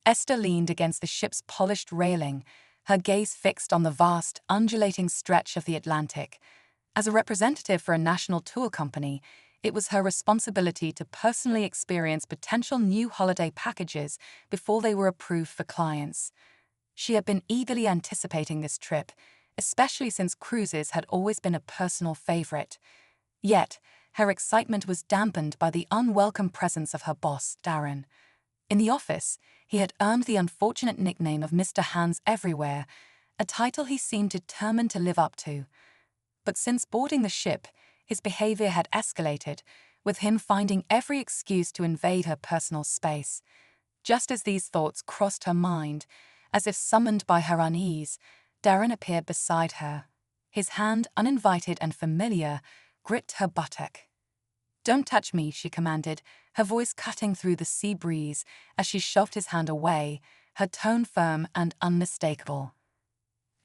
Ester leaned against the ship's polished railing, her gaze fixed on the vast, undulating stretch of the Atlantic. As a representative for a national tour company, it was her responsibility to personally experience potential new holiday packages before they were approved for clients. She had been eagerly anticipating this trip, especially since cruises had always been a personal favorite. Yet, her excitement was dampened by the unwelcome presence of her boss, Darren. In the office, he had earned the unfortunate nickname of Mr. Hands Everywhere, a title he seemed determined to live up to. But since boarding the ship, his behavior had escalated, with him finding every excuse to invade her personal space. Just as these thoughts crossed her mind, as if summoned by her unease, Darren appeared beside her. His hand, uninvited and familiar, gripped her buttock. "Don't touch me," she commanded, her voice cutting through the sea breeze as she shoved his hand away, her tone firm and unmistakable.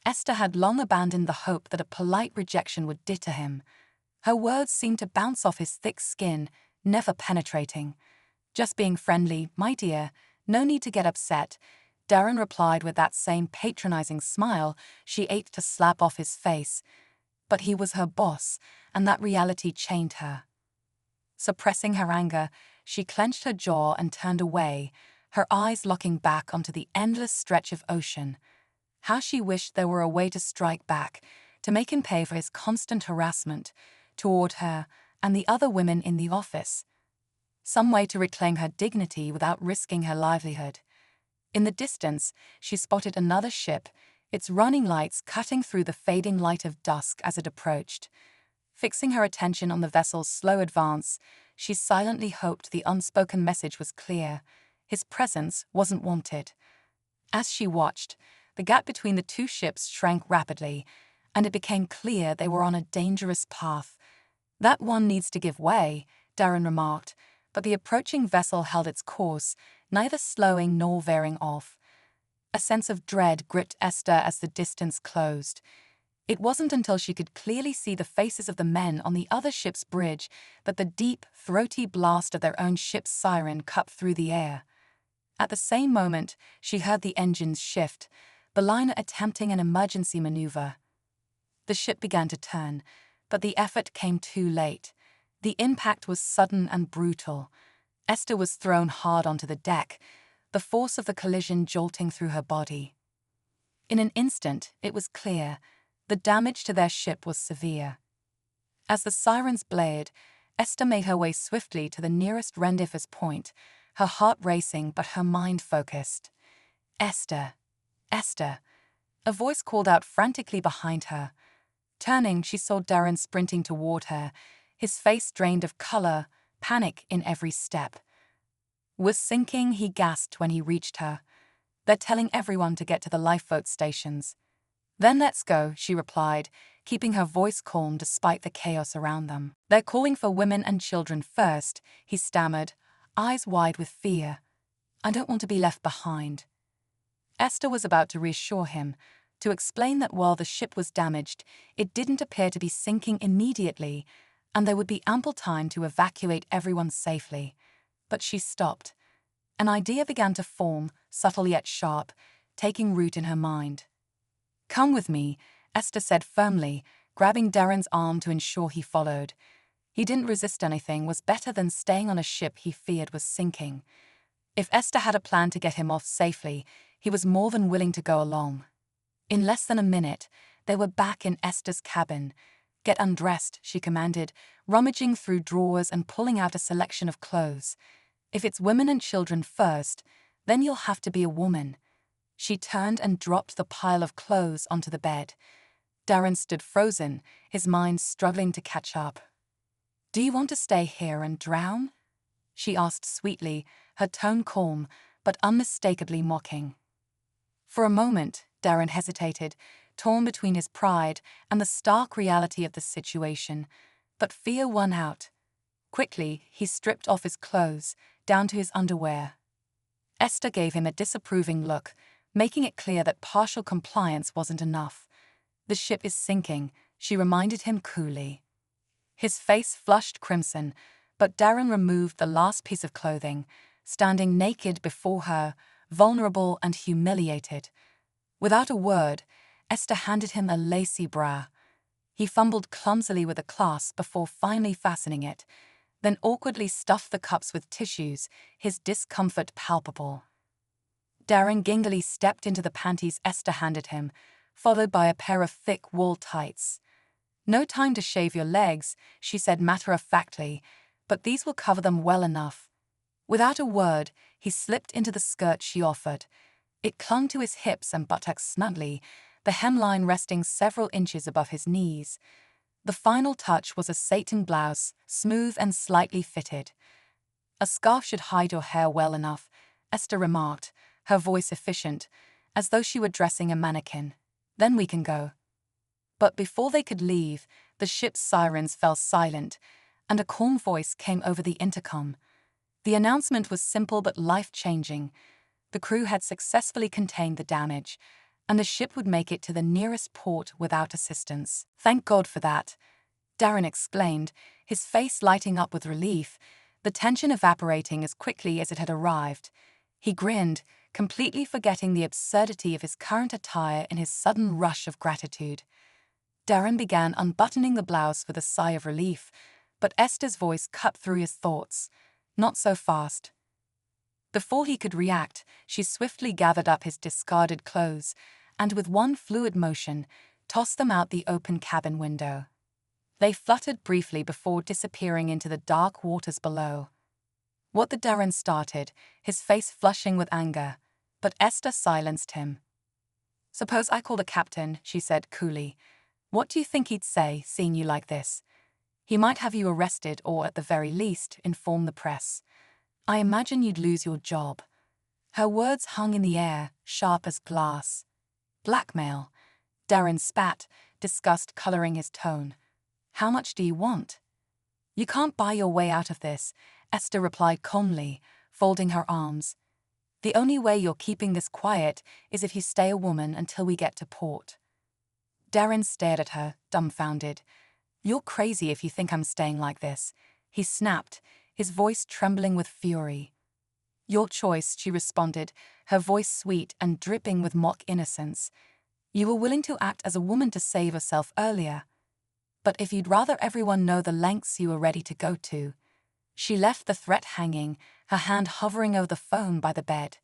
Ester had long abandoned the hope that a polite rejection would deter him. Her words seemed to bounce off his thick skin, never penetrating. "Just being friendly, my dear. No need to get upset," Darren replied with that same patronizing smile she ate to slap off his face. But he was her boss, and that reality chained her. Suppressing her anger, she clenched her jaw and turned away, her eyes looking back onto the endless stretch of ocean. How she wished there were a way to strike back, to make him pay for his constant harassment toward her and the other women in the office. Some way to reclaim her dignity without risking her livelihood. In the distance, she spotted another ship, its running lights cutting through the fading light of dusk as it approached. Fixing her attention on the vessel's slow advance, she silently hoped the unspoken message was clear. His presence wasn't wanted. As she watched, the gap between the two ships shrank rapidly, and it became clear they were on a dangerous path. "That one needs to give way," Darren remarked, but the approaching vessel held its course, neither slowing nor veering off. A sense of dread gripped Ester as the distance closed. It wasn't until she could clearly see the faces of the men on the other ship's bridge that the deep, throaty blast of their own ship's siren cut through the air. At the same moment, she heard the engines shift, the liner attempting an emergency maneuver. The ship began to turn, but the effort came too late. The impact was sudden and brutal. Ester was thrown hard onto the deck, the force of the collision jolting through her body. In an instant, it was clear. The damage to their ship was severe. As the sirens blared, Ester made her way swiftly to the nearest rendezvous point, her heart racing but her mind focused. "Ester! Ester!" A voice called out frantically behind her. Turning, she saw Darren sprinting toward her, his face drained of color, panic in every step. "We're sinking," he gasped when he reached her. "They're telling everyone to get to the lifeboat stations." "Then let's go," she replied, keeping her voice calm despite the chaos around them. "They're calling for women and children first," he stammered, eyes wide with fear. "I don't want to be left behind." Ester was about to reassure him, to explain that while the ship was damaged, it didn't appear to be sinking immediately, and there would be ample time to evacuate everyone safely. But she stopped. An idea began to form, subtle yet sharp, taking root in her mind. "Come with me," Ester said firmly, grabbing Darren's arm to ensure he followed. He didn't resist anything was better than staying on a ship he feared was sinking. If Ester had a plan to get him off safely, he was more than willing to go along. In less than a minute, they were back in Ester's cabin. "Get undressed," she commanded, rummaging through drawers and pulling out a selection of clothes. "If it's women and children first, then you'll have to be a woman." She turned and dropped the pile of clothes onto the bed. Darren stood frozen, his mind struggling to catch up. "Do you want to stay here and drown?" she asked sweetly, her tone calm, but unmistakably mocking. For a moment, Darren hesitated, torn between his pride and the stark reality of the situation, but fear won out. Quickly, he stripped off his clothes, down to his underwear. Ester gave him a disapproving look, making it clear that partial compliance wasn't enough. "The ship is sinking," she reminded him coolly. His face flushed crimson, but Darren removed the last piece of clothing, standing naked before her, vulnerable and humiliated. Without a word, Ester handed him a lacy bra. He fumbled clumsily with a clasp before finally fastening it, then awkwardly stuffed the cups with tissues, his discomfort palpable. Darren gingerly stepped into the panties Ester handed him, followed by a pair of thick wool tights. "No time to shave your legs," she said matter-of-factly, "but these will cover them well enough." Without a word, he slipped into the skirt she offered. It clung to his hips and buttocks snugly, the hemline resting several inches above his knees. The final touch was a satin blouse, smooth and slightly fitted. "A scarf should hide your hair well enough," Ester remarked, her voice efficient, as though she were dressing a mannequin. "Then we can go." But before they could leave, the ship's sirens fell silent, and a calm voice came over the intercom. The announcement was simple but life-changing. The crew had successfully contained the damage, and the ship would make it to the nearest port without assistance. "Thank God for that," Darren exclaimed, his face lighting up with relief, the tension evaporating as quickly as it had arrived. He grinned, completely forgetting the absurdity of his current attire in his sudden rush of gratitude. Darren began unbuttoning the blouse with a sigh of relief, but Esther's voice cut through his thoughts. "Not so fast." Before he could react, she swiftly gathered up his discarded clothes and, with one fluid motion, tossed them out the open cabin window. They fluttered briefly before disappearing into the dark waters below. What the Darren started, his face flushing with anger, but Ester silenced him. "Suppose I call the captain," she said coolly. "What do you think he'd say, seeing you like this? He might have you arrested or, at the very least, inform the press. I imagine you'd lose your job." Her words hung in the air, sharp as glass. "Blackmail," Darren spat, disgust coloring his tone. "How much do you want?" "You can't buy your way out of this," Ester replied calmly, folding her arms. "The only way you're keeping this quiet is if you stay a woman until we get to port." Darren stared at her, dumbfounded. "You're crazy if you think I'm staying like this," he snapped, his voice trembling with fury. "Your choice," she responded, her voice sweet and dripping with mock innocence. "You were willing to act as a woman to save yourself earlier. But if you'd rather everyone know the lengths you were ready to go to..." She left the threat hanging, her hand hovering over the phone by the bed.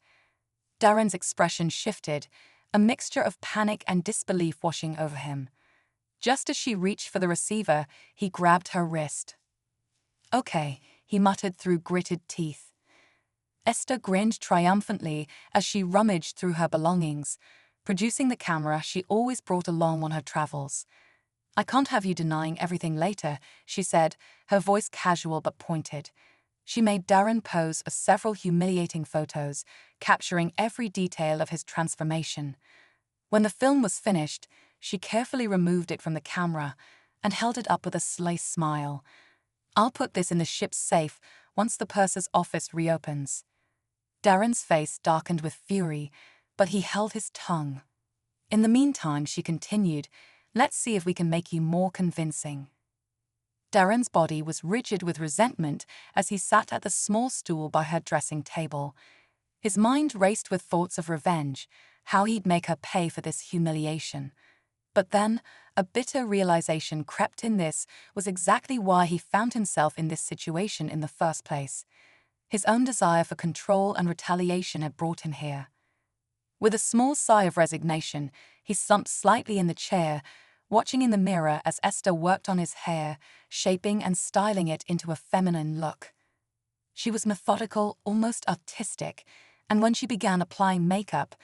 Darren's expression shifted, a mixture of panic and disbelief washing over him. Just as she reached for the receiver, he grabbed her wrist. "Okay," he muttered through gritted teeth. Ester grinned triumphantly as she rummaged through her belongings, producing the camera she always brought along on her travels. "I can't have you denying everything later," she said, her voice casual but pointed. She made Darren pose for several humiliating photos, capturing every detail of his transformation. When the film was finished, she carefully removed it from the camera and held it up with a sly smile. "I'll put this in the ship's safe once the purser's office reopens." Darren's face darkened with fury, but he held his tongue. "In the meantime," she continued, "let's see if we can make you more convincing." Darren's body was rigid with resentment as he sat at the small stool by her dressing table. His mind raced with thoughts of revenge, how he'd make her pay for this humiliation. But then, a bitter realization crept in. This was exactly why he found himself in this situation in the first place. His own desire for control and retaliation had brought him here. With a small sigh of resignation, he slumped slightly in the chair, watching in the mirror as Ester worked on his hair, shaping and styling it into a feminine look. She was methodical, almost artistic, and when she began applying makeup,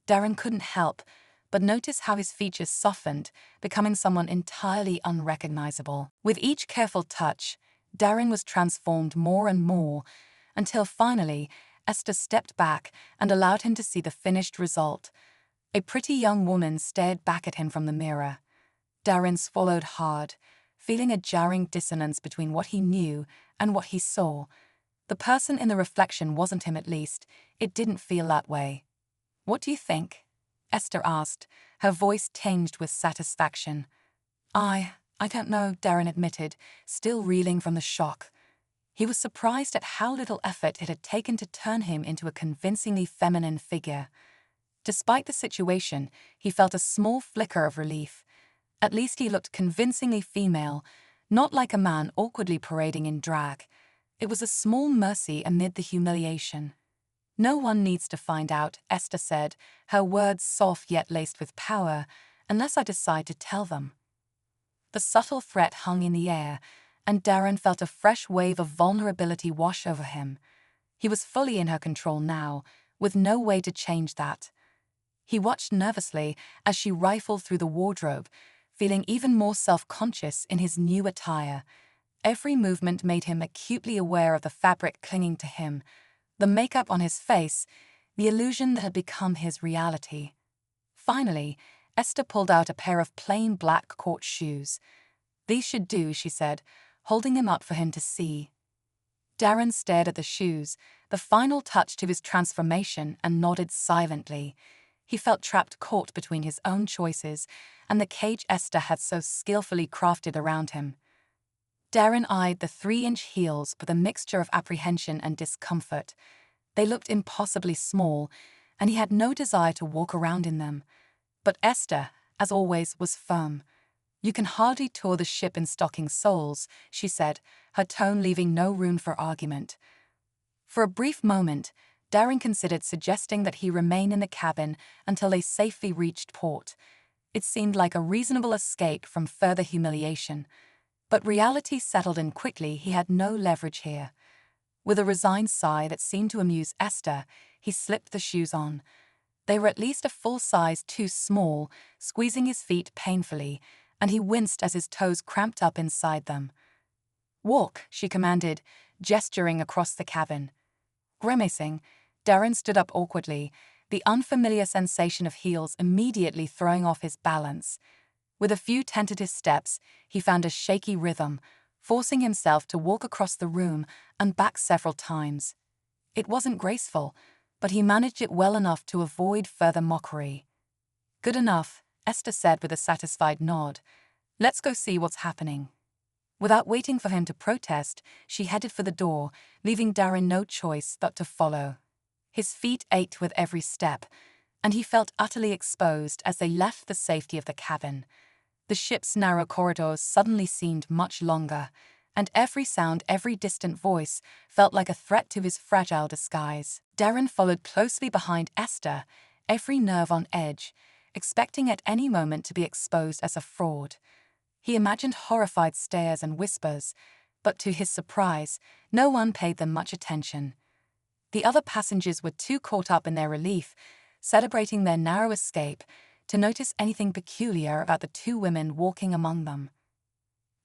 Darren couldn't help but notice how his features softened, becoming someone entirely unrecognizable. With each careful touch, Darren was transformed more and more, until finally, Ester stepped back and allowed him to see the finished result. A pretty young woman stared back at him from the mirror. Darren swallowed hard, feeling a jarring dissonance between what he knew and what he saw. The person in the reflection wasn't him, at least. It didn't feel that way. "What do you think?" Ester asked, her voice tinged with satisfaction. I don't know," Darren admitted, still reeling from the shock. He was surprised at how little effort it had taken to turn him into a convincingly feminine figure. Despite the situation, he felt a small flicker of relief. At least he looked convincingly female, not like a man awkwardly parading in drag. It was a small mercy amid the humiliation. "No one needs to find out," Ester said, her words soft yet laced with power, "unless I decide to tell them." The subtle threat hung in the air, and Darren felt a fresh wave of vulnerability wash over him. He was fully in her control now, with no way to change that. He watched nervously as she rifled through the wardrobe, feeling even more self-conscious in his new attire. Every movement made him acutely aware of the fabric clinging to him, the makeup on his face, the illusion that had become his reality. Finally, Ester pulled out a pair of plain black court shoes. "These should do," she said, holding them up for him to see. Darren stared at the shoes, the final touch to his transformation, and nodded silently. He felt trapped, caught between his own choices and the cage Ester had so skillfully crafted around him. Darren eyed the 3-inch heels with a mixture of apprehension and discomfort. They looked impossibly small, and he had no desire to walk around in them. But Ester, as always, was firm. "You can hardly tour the ship in stocking soles," she said, her tone leaving no room for argument. For a brief moment, Darren considered suggesting that he remain in the cabin until they safely reached port. It seemed like a reasonable escape from further humiliation. But reality settled in quickly. He had no leverage here. With a resigned sigh that seemed to amuse Ester, he slipped the shoes on. They were at least a full size too small, squeezing his feet painfully, and he winced as his toes cramped up inside them. "Walk," she commanded, gesturing across the cabin. Grimacing, Darren stood up awkwardly, the unfamiliar sensation of heels immediately throwing off his balance. With a few tentative steps, he found a shaky rhythm, forcing himself to walk across the room and back several times. It wasn't graceful, but he managed it well enough to avoid further mockery. "Good enough," Ester said with a satisfied nod. "Let's go see what's happening." Without waiting for him to protest, she headed for the door, leaving Darren no choice but to follow. His feet ached with every step, and he felt utterly exposed as they left the safety of the cabin. The ship's narrow corridors suddenly seemed much longer, and every sound, every distant voice, felt like a threat to his fragile disguise. Darren followed closely behind Ester, every nerve on edge, expecting at any moment to be exposed as a fraud. He imagined horrified stares and whispers, but to his surprise, no one paid them much attention. The other passengers were too caught up in their relief, celebrating their narrow escape, to notice anything peculiar about the two women walking among them.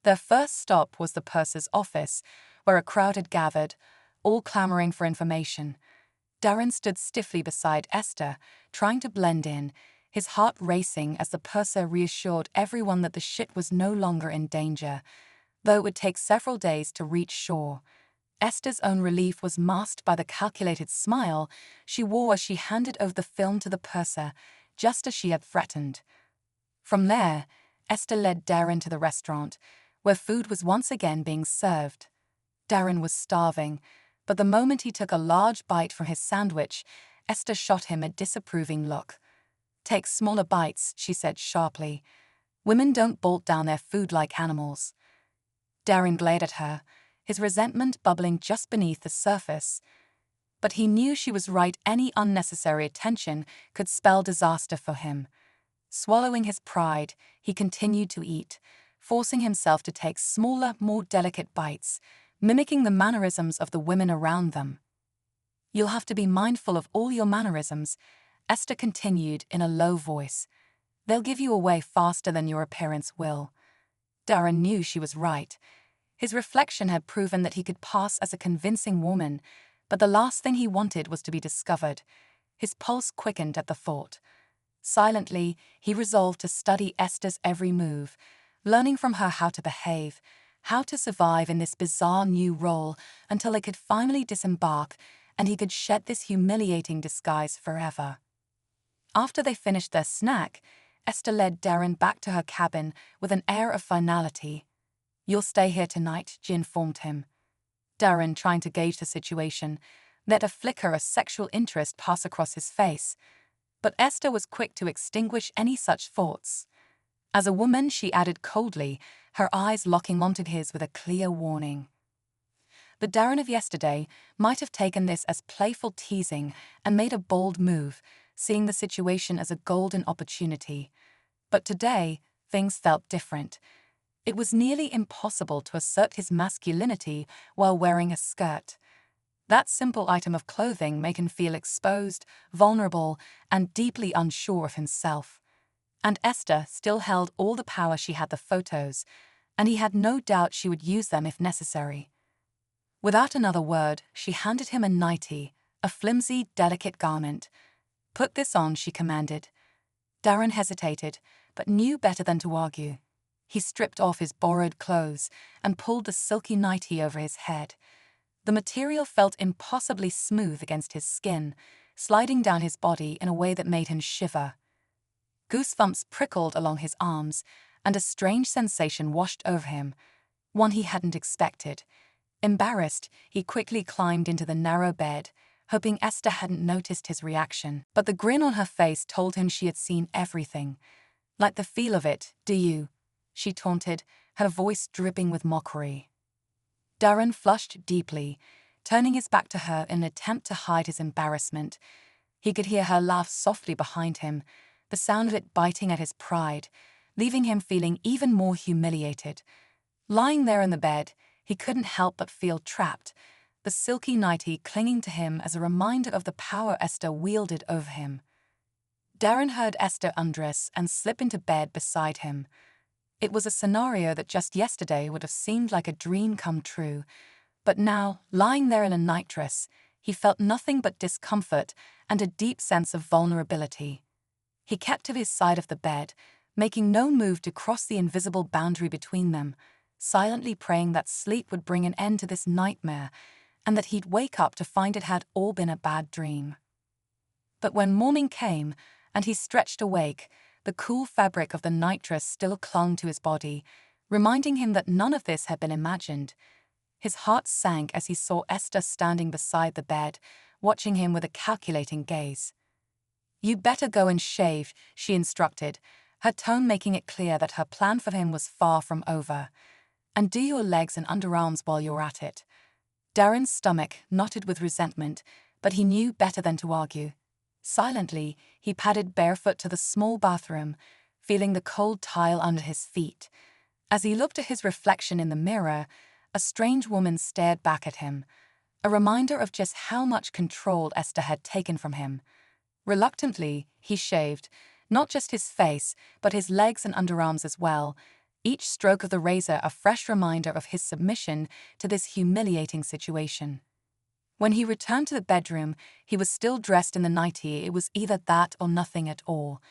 Their first stop was the purser's office, where a crowd had gathered, all clamoring for information. Darren stood stiffly beside Ester, trying to blend in, his heart racing as the purser reassured everyone that the ship was no longer in danger, though it would take several days to reach shore. Esther's own relief was masked by the calculated smile she wore as she handed over the film to the purser, just as she had threatened. From there, Ester led Darren to the restaurant, where food was once again being served. Darren was starving, but the moment he took a large bite from his sandwich, Ester shot him a disapproving look. "Take smaller bites," she said sharply. "Women don't bolt down their food like animals." Darren glared at her, his resentment bubbling just beneath the surface. But he knew she was right. Any unnecessary attention could spell disaster for him. Swallowing his pride, he continued to eat, forcing himself to take smaller, more delicate bites, mimicking the mannerisms of the women around them. "You'll have to be mindful of all your mannerisms," Ester continued in a low voice. "They'll give you away faster than your appearance will." Darren knew she was right. His reflection had proven that he could pass as a convincing woman, but the last thing he wanted was to be discovered. His pulse quickened at the thought. Silently, he resolved to study Esther's every move, learning from her how to behave, how to survive in this bizarre new role until they could finally disembark and he could shed this humiliating disguise forever. After they finished their snack, Ester led Darren back to her cabin with an air of finality. "You'll stay here tonight," she informed him. Darren, trying to gauge the situation, let a flicker of sexual interest pass across his face, but Ester was quick to extinguish any such thoughts. As a woman, she added coldly, her eyes locking onto his with a clear warning. The Darren of yesterday might have taken this as playful teasing and made a bold move, seeing the situation as a golden opportunity. But today, things felt different. It was nearly impossible to assert his masculinity while wearing a skirt. That simple item of clothing made him feel exposed, vulnerable, and deeply unsure of himself. And Ester still held all the power. She had the photos, and he had no doubt she would use them if necessary. Without another word, she handed him a nightie, a flimsy, delicate garment. "Put this on," she commanded. Darren hesitated, but knew better than to argue. He stripped off his borrowed clothes and pulled the silky nightie over his head. The material felt impossibly smooth against his skin, sliding down his body in a way that made him shiver. Goosebumps prickled along his arms, and a strange sensation washed over him, one he hadn't expected. Embarrassed, he quickly climbed into the narrow bed, hoping Ester hadn't noticed his reaction. But the grin on her face told him she had seen everything. "Like the feel of it, do you?" she taunted, her voice dripping with mockery. Darren flushed deeply, turning his back to her in an attempt to hide his embarrassment. He could hear her laugh softly behind him, the sound of it biting at his pride, leaving him feeling even more humiliated. Lying there in the bed, he couldn't help but feel trapped, the silky nightie clinging to him as a reminder of the power Ester wielded over him. Darren heard Ester undress and slip into bed beside him. It was a scenario that just yesterday would have seemed like a dream come true, but now, lying there in a nightdress, he felt nothing but discomfort and a deep sense of vulnerability. He kept to his side of the bed, making no move to cross the invisible boundary between them, silently praying that sleep would bring an end to this nightmare and that he'd wake up to find it had all been a bad dream. But when morning came and he stretched awake, the cool fabric of the nightdress still clung to his body, reminding him that none of this had been imagined. His heart sank as he saw Ester standing beside the bed, watching him with a calculating gaze. "You better go and shave," she instructed, her tone making it clear that her plan for him was far from over. "And do your legs and underarms while you're at it." Darren's stomach knotted with resentment, but he knew better than to argue. Silently, he padded barefoot to the small bathroom, feeling the cold tile under his feet. As he looked at his reflection in the mirror, a strange woman stared back at him, a reminder of just how much control Ester had taken from him. Reluctantly, he shaved, not just his face, but his legs and underarms as well, each stroke of the razor a fresh reminder of his submission to this humiliating situation. When he returned to the bedroom, he was still dressed in the nightie. It was either that or nothing at all.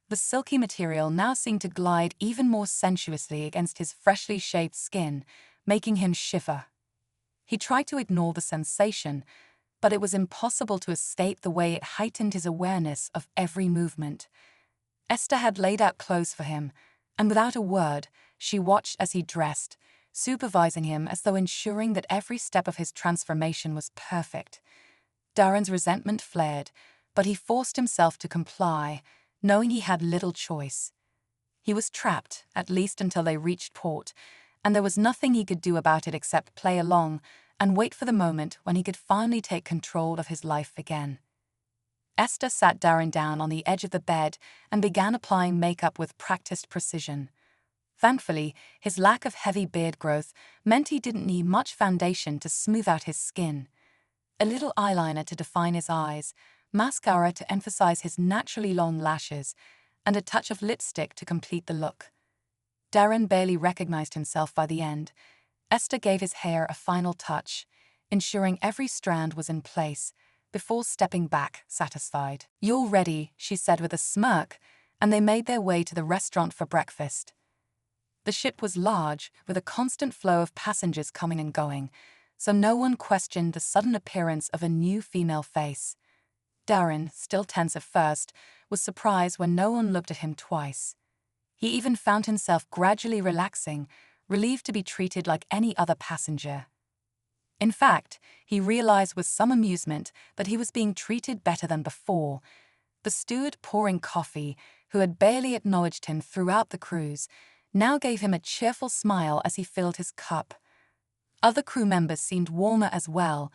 The silky material now seemed to glide even more sensuously against his freshly shaved skin, making him shiver. He tried to ignore the sensation, but it was impossible to escape the way it heightened his awareness of every movement. Ester had laid out clothes for him, and without a word, she watched as he dressed, supervising him as though ensuring that every step of his transformation was perfect. Darren's resentment flared, but he forced himself to comply, knowing he had little choice. He was trapped, at least until they reached port, and there was nothing he could do about it except play along and wait for the moment when he could finally take control of his life again. Ester sat Darren down on the edge of the bed and began applying makeup with practiced precision. Thankfully, his lack of heavy beard growth meant he didn't need much foundation to smooth out his skin. A little eyeliner to define his eyes, mascara to emphasize his naturally long lashes, and a touch of lipstick to complete the look. Darren barely recognized himself by the end. Ester gave his hair a final touch, ensuring every strand was in place, before stepping back, satisfied. "You're ready," she said with a smirk, and they made their way to the restaurant for breakfast. The ship was large, with a constant flow of passengers coming and going, so no one questioned the sudden appearance of a new female face. Darren, still tense at first, was surprised when no one looked at him twice. He even found himself gradually relaxing, relieved to be treated like any other passenger. In fact, he realized with some amusement that he was being treated better than before. The steward pouring coffee, who had barely acknowledged him throughout the cruise, now gave him a cheerful smile as he filled his cup. Other crew members seemed warmer as well,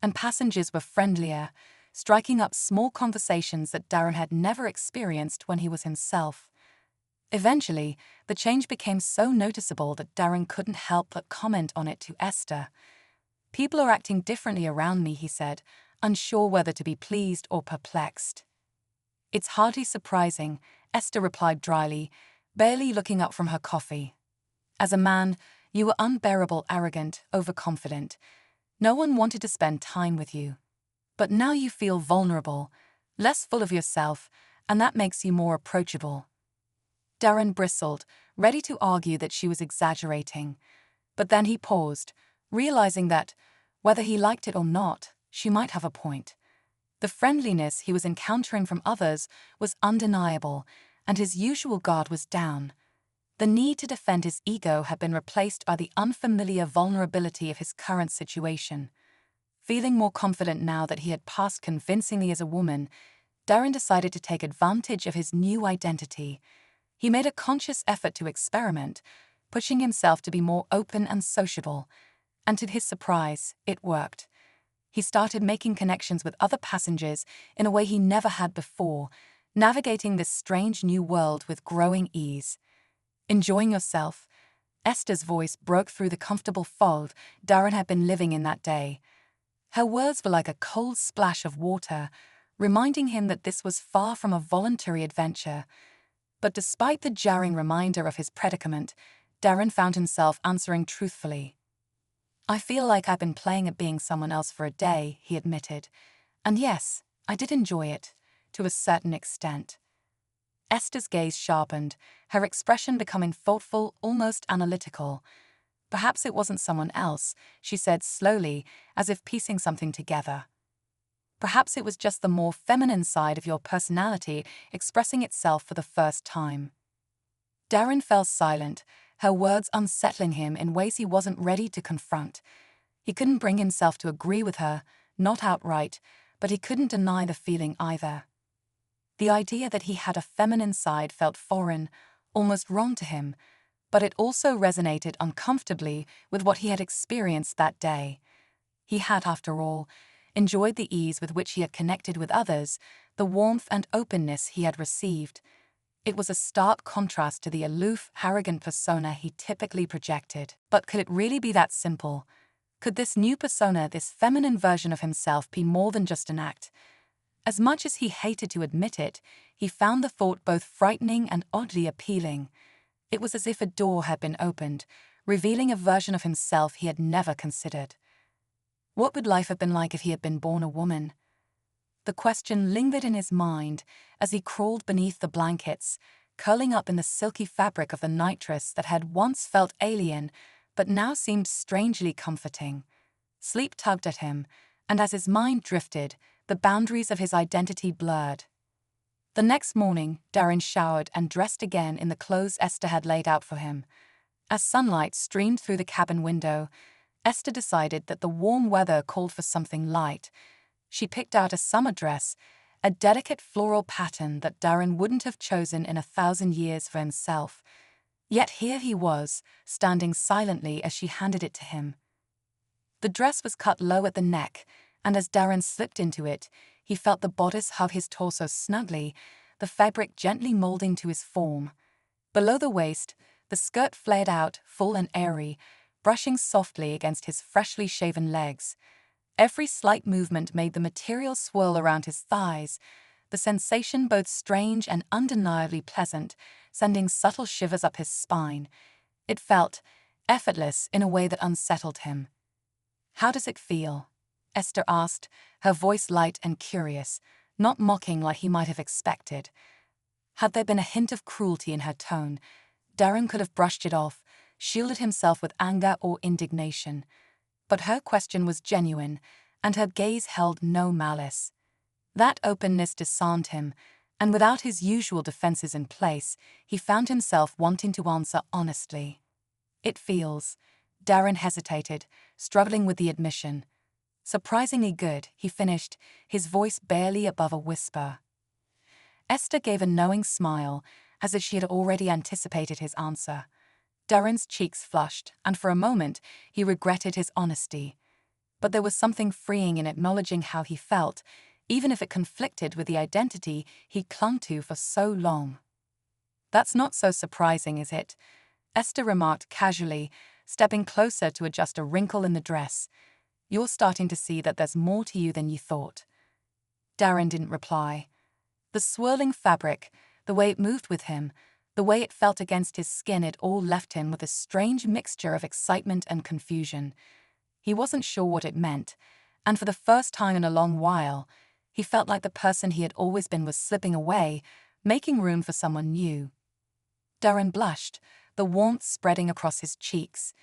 and passengers were friendlier, striking up small conversations that Darren had never experienced when he was himself. Eventually, the change became so noticeable that Darren couldn't help but comment on it to Ester. "People are acting differently around me," he said, unsure whether to be pleased or perplexed. "It's hardly surprising," Ester replied dryly, barely looking up from her coffee. "As a man, you were unbearable, arrogant, overconfident. No one wanted to spend time with you. But now you feel vulnerable, less full of yourself, and that makes you more approachable." Darren bristled, ready to argue that she was exaggerating. But then he paused, realizing that, whether he liked it or not, she might have a point. The friendliness he was encountering from others was undeniable, and his usual guard was down. The need to defend his ego had been replaced by the unfamiliar vulnerability of his current situation. Feeling more confident now that he had passed convincingly as a woman, Darren decided to take advantage of his new identity. He made a conscious effort to experiment, pushing himself to be more open and sociable. And to his surprise, it worked. He started making connections with other passengers in a way he never had before, navigating this strange new world with growing ease. "Enjoying yourself?" Esther's voice broke through the comfortable fog Darren had been living in that day. Her words were like a cold splash of water, reminding him that this was far from a voluntary adventure. But despite the jarring reminder of his predicament, Darren found himself answering truthfully. "I feel like I've been playing at being someone else for a day," he admitted. "And yes, I did enjoy it, to a certain extent." Esther's gaze sharpened, her expression becoming thoughtful, almost analytical. "Perhaps it wasn't someone else," she said slowly, as if piecing something together. "Perhaps it was just the more feminine side of your personality expressing itself for the first time." Darren fell silent, her words unsettling him in ways he wasn't ready to confront. He couldn't bring himself to agree with her, not outright, but he couldn't deny the feeling either. The idea that he had a feminine side felt foreign, almost wrong to him, but it also resonated uncomfortably with what he had experienced that day. He had, after all, enjoyed the ease with which he had connected with others, the warmth and openness he had received. It was a stark contrast to the aloof, arrogant persona he typically projected. But could it really be that simple? Could this new persona, this feminine version of himself, be more than just an act? As much as he hated to admit it, he found the thought both frightening and oddly appealing. It was as if a door had been opened, revealing a version of himself he had never considered. What would life have been like if he had been born a woman? The question lingered in his mind as he crawled beneath the blankets, curling up in the silky fabric of the nitress that had once felt alien but now seemed strangely comforting. Sleep tugged at him, and as his mind drifted, the boundaries of his identity blurred. The next morning, Darren showered and dressed again in the clothes Ester had laid out for him. As sunlight streamed through the cabin window, Ester decided that the warm weather called for something light. She picked out a summer dress, a delicate floral pattern that Darren wouldn't have chosen in 1,000 years for himself. Yet here he was, standing silently as she handed it to him. The dress was cut low at the neck, and as Darren slipped into it, he felt the bodice hug his torso snugly, the fabric gently molding to his form. Below the waist, the skirt flared out, full and airy, brushing softly against his freshly shaven legs. Every slight movement made the material swirl around his thighs, the sensation both strange and undeniably pleasant, sending subtle shivers up his spine. It felt effortless in a way that unsettled him. "How does it feel?" Ester asked, her voice light and curious, not mocking like he might have expected. Had there been a hint of cruelty in her tone, Darren could have brushed it off, shielded himself with anger or indignation. But her question was genuine, and her gaze held no malice. That openness disarmed him, and without his usual defenses in place, he found himself wanting to answer honestly. "It feels..." Darren hesitated, struggling with the admission. Surprisingly good, he finished, his voice barely above a whisper. Ester gave a knowing smile, as if she had already anticipated his answer. Darren's cheeks flushed, and for a moment he regretted his honesty. But there was something freeing in acknowledging how he felt, even if it conflicted with the identity he clung to for so long. "That's not so surprising, is it?" Ester remarked casually, stepping closer to adjust a wrinkle in the dress. "You're starting to see that there's more to you than you thought." Darren didn't reply. The swirling fabric, the way it moved with him, the way it felt against his skin, it all left him with a strange mixture of excitement and confusion. He wasn't sure what it meant, and for the first time in a long while, he felt like the person he had always been was slipping away, making room for someone new. Darren blushed, the warmth spreading across his cheeks.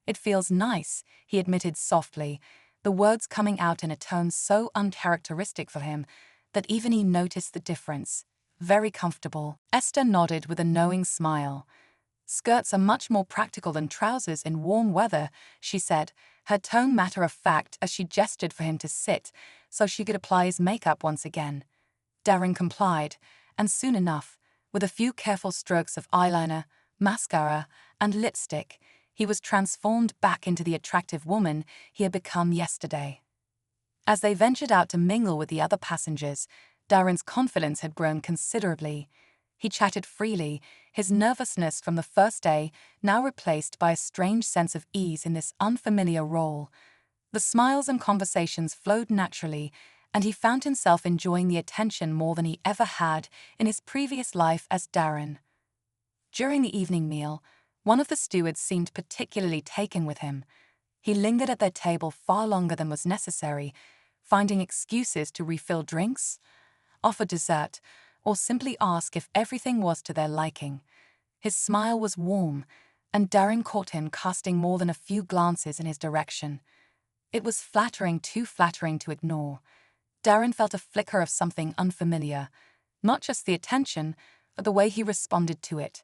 "It feels nice," he admitted softly, the words coming out in a tone so uncharacteristic for him that even he noticed the difference. "Very comfortable." Ester nodded with a knowing smile. "Skirts are much more practical than trousers in warm weather," she said, her tone matter-of-fact as she gestured for him to sit so she could apply his makeup once again. Darren complied, and soon enough, with a few careful strokes of eyeliner, mascara, and lipstick, he was transformed back into the attractive woman he had become yesterday. As they ventured out to mingle with the other passengers, Darren's confidence had grown considerably. He chatted freely, his nervousness from the first day now replaced by a strange sense of ease in this unfamiliar role. The smiles and conversations flowed naturally, and he found himself enjoying the attention more than he ever had in his previous life as Darren. During the evening meal, one of the stewards seemed particularly taken with him. He lingered at their table far longer than was necessary, finding excuses to refill drinks, offer dessert, or simply ask if everything was to their liking. His smile was warm, and Darren caught him casting more than a few glances in his direction. It was flattering, too flattering to ignore. Darren felt a flicker of something unfamiliar, not just the attention, but the way he responded to it.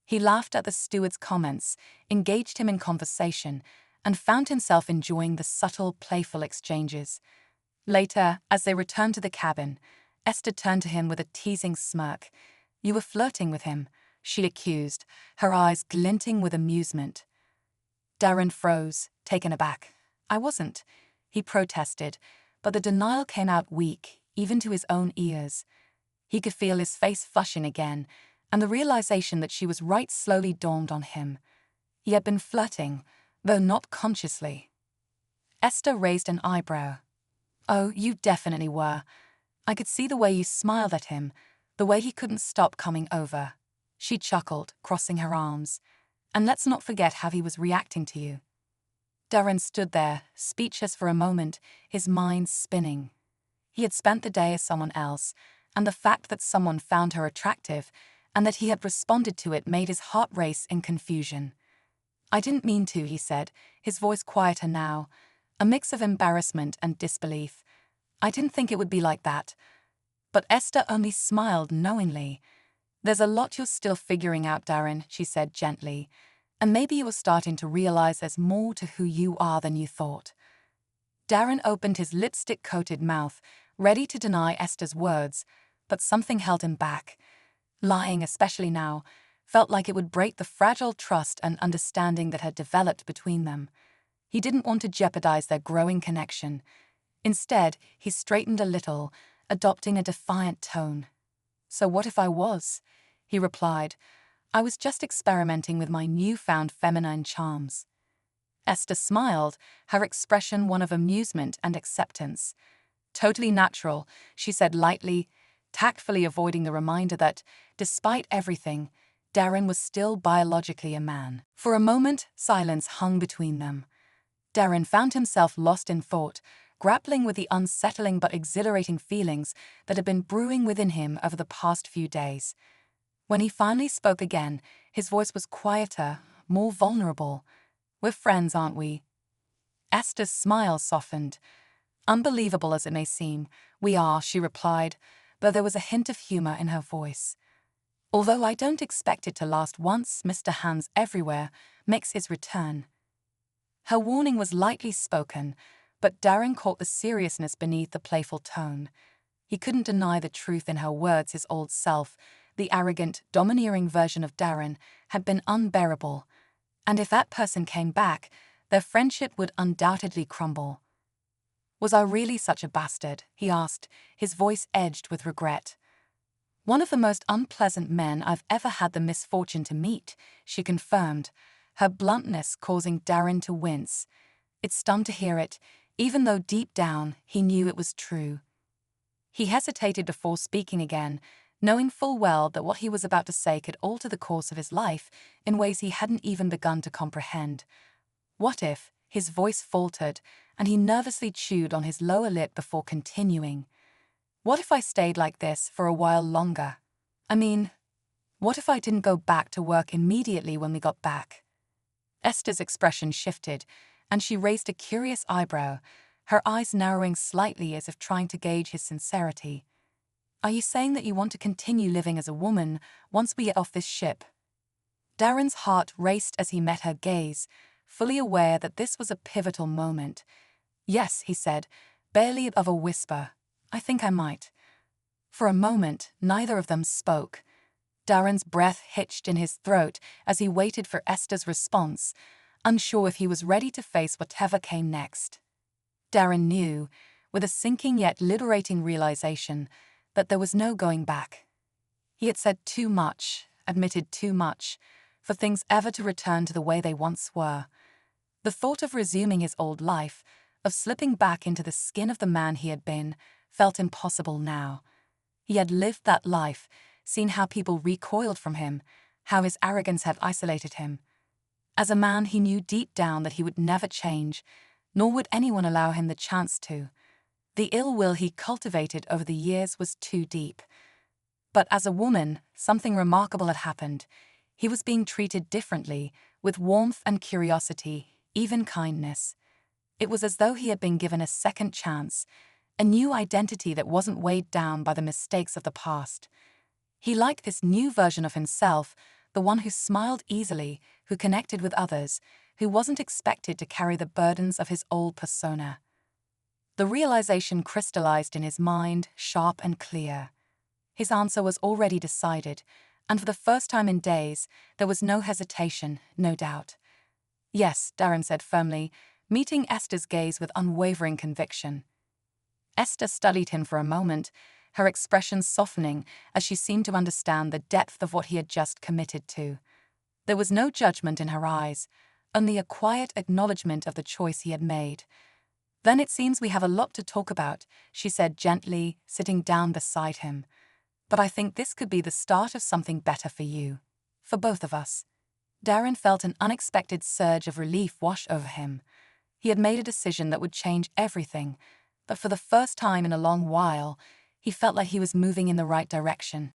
He laughed at the steward's comments, engaged him in conversation, and found himself enjoying the subtle, playful exchanges. Later, as they returned to the cabin, Ester turned to him with a teasing smirk. "You were flirting with him," she accused, her eyes glinting with amusement. Darren froze, taken aback. "I wasn't," he protested, but the denial came out weak, even to his own ears. He could feel his face flushing again, and the realization that she was right slowly dawned on him. He had been flirting, though not consciously. Ester raised an eyebrow. "Oh, you definitely were. I could see the way you smiled at him, the way he couldn't stop coming over." She chuckled, crossing her arms. "And let's not forget how he was reacting to you." Darren stood there, speechless for a moment, his mind spinning. He had spent the day as someone else, and the fact that someone found her attractive and that he had responded to it made his heart race in confusion. "I didn't mean to," he said, his voice quieter now, a mix of embarrassment and disbelief. "I didn't think it would be like that." But Ester only smiled knowingly. "There's a lot you're still figuring out, Darren," she said gently, "and maybe you are starting to realize there's more to who you are than you thought." Darren opened his lipstick-coated mouth, ready to deny Esther's words, but something held him back. Lying, especially now, felt like it would break the fragile trust and understanding that had developed between them. He didn't want to jeopardize their growing connection. Instead, he straightened a little, adopting a defiant tone. "So what if I was?" he replied. "I was just experimenting with my newfound feminine charms." Ester smiled, her expression one of amusement and acceptance. "Totally natural," she said lightly, tactfully avoiding the reminder that, despite everything, Darren was still biologically a man. For a moment, silence hung between them. Darren found himself lost in thought, grappling with the unsettling but exhilarating feelings that had been brewing within him over the past few days. When he finally spoke again, his voice was quieter, more vulnerable. "We're friends, aren't we?" Esther's smile softened. "Unbelievable as it may seem, we are," she replied, though there was a hint of humor in her voice. "Although I don't expect it to last once Mr. Hands Everywhere makes his return." Her warning was lightly spoken, but Darren caught the seriousness beneath the playful tone. He couldn't deny the truth in her words. His old self, the arrogant, domineering version of Darren, had been unbearable. And if that person came back, their friendship would undoubtedly crumble. "Was I really such a bastard?" he asked, his voice edged with regret. "One of the most unpleasant men I've ever had the misfortune to meet," she confirmed, her bluntness causing Darren to wince. It stung to hear it, even though deep down he knew it was true. He hesitated before speaking again, knowing full well that what he was about to say could alter the course of his life in ways he hadn't even begun to comprehend. What if? His voice faltered, and he nervously chewed on his lower lip before continuing. "What if I stayed like this for a while longer? I mean, what if I didn't go back to work immediately when we got back?" Esther's expression shifted, and she raised a curious eyebrow, her eyes narrowing slightly as if trying to gauge his sincerity. "Are you saying that you want to continue living as a woman once we get off this ship?" Darren's heart raced as he met her gaze, fully aware that this was a pivotal moment. "Yes," he said, barely above a whisper. "I think I might." For a moment, neither of them spoke. Darren's breath hitched in his throat as he waited for Esther's response, unsure if he was ready to face whatever came next. Darren knew, with a sinking yet liberating realization, that there was no going back. He had said too much, admitted too much, for things ever to return to the way they once were. The thought of resuming his old life, of slipping back into the skin of the man he had been, felt impossible now. He had lived that life, seen how people recoiled from him, how his arrogance had isolated him. As a man, he knew deep down that he would never change, nor would anyone allow him the chance to. The ill will he cultivated over the years was too deep. But as a woman, something remarkable had happened. He was being treated differently, with warmth and curiosity, even kindness. It was as though he had been given a second chance, a new identity that wasn't weighed down by the mistakes of the past. He liked this new version of himself, the one who smiled easily, who connected with others, who wasn't expected to carry the burdens of his old persona. The realization crystallized in his mind, sharp and clear. His answer was already decided, and for the first time in days, there was no hesitation, no doubt. "Yes," Darren said firmly, meeting Esther's gaze with unwavering conviction. Esther studied him for a moment, her expression softening as she seemed to understand the depth of what he had just committed to. There was no judgment in her eyes, only a quiet acknowledgement of the choice he had made. "Then it seems we have a lot to talk about," she said gently, sitting down beside him. "But I think this could be the start of something better for you. For both of us." Darren felt an unexpected surge of relief wash over him. He had made a decision that would change everything, but for the first time in a long while, he felt like he was moving in the right direction.